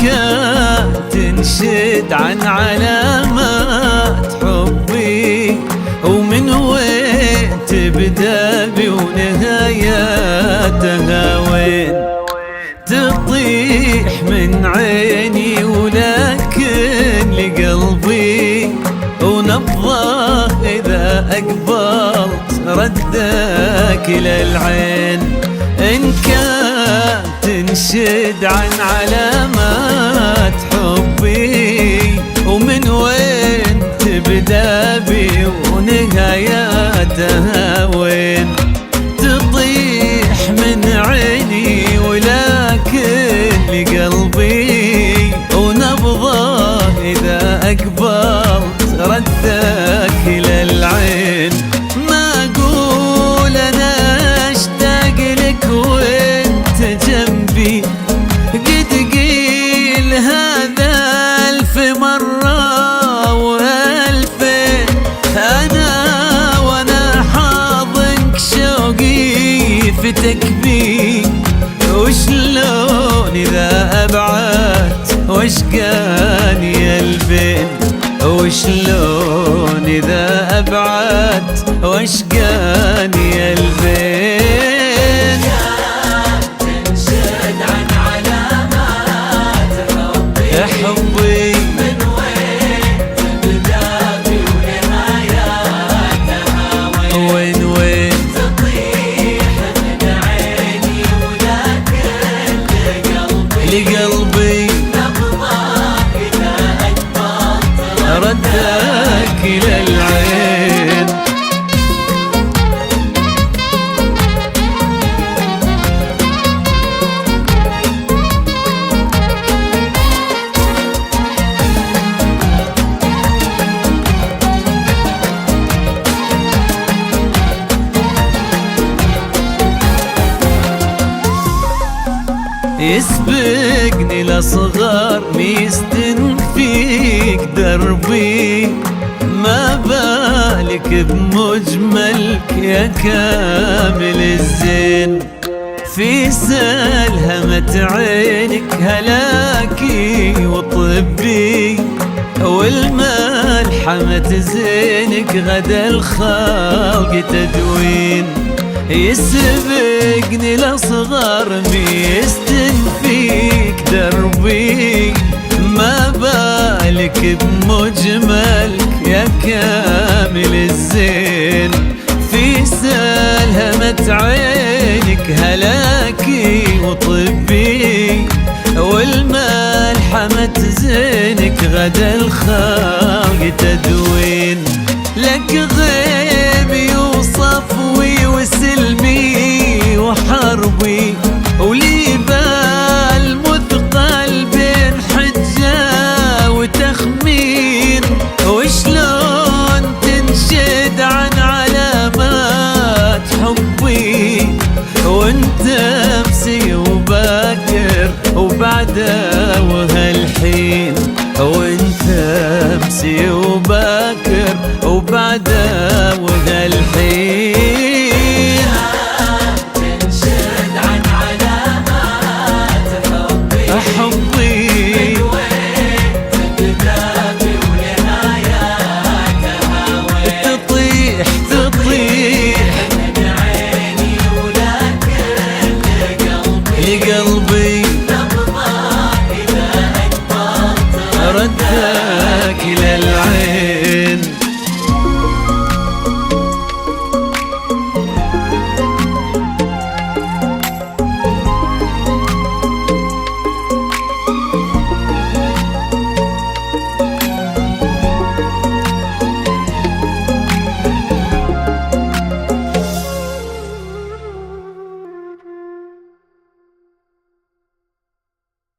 كان تنشد عن علامات حبي، ومن وين تبدأ بي ونهاياتها وين. تطيح من عيني ولكن لقلبي ونبضه إذا أقبلت ردك للعين. إن كان تنشد عن علامات حبي، ومن وين تبدأ بي ونهاياتها وين. تطيح من عيني ولكن لقلبي ونبضه إذا أقبلت ردك للعين. ما أقول أنا أشتاق لك وانت جنبي، قد قيل هذا ألف مرة وألفين. وأنا حاضنك شوقي فتك بي، وشلون إذا أبعدت واشقاني البين. وشلون إذا أبعدت واشقاني البين. تنشد عن علامات حبي، من وين تبدأ بي ونهاياتها وين وين. تطيح من عيني ولكن لقلبي نبضة إذا أقبلت ردك للعين. يسبقني لصغار ميستن فيك دربي، ما بالك بمجملك يا كامل الزين. في سلهمة عينك هلاكي وطبي، والملحمة زينك غدا الخلق تدوين. يسبقني لصغار ميستن فيك دربي، ما بالك بمجملك يا كامل الزين. في سلهمة عينك هلاكي وطبي، والملحمة زينك غدا الخلق تدوين. لك غيبي وصفوي وسلمي وحربي، ولي بال مثقل بين حجة وتخمين. وشلون تنشد عن علامات حبي، وانت امسي وباكر وبعده وهالحين. وانت امسي وباكر وبعده وهالحين. تنشد عن علامات حبي، من وين تبدأ بي ونهاياتها وين. تطيح من عيني ولكن لقلبي لقلبي نبضة إذا أقبلت ردك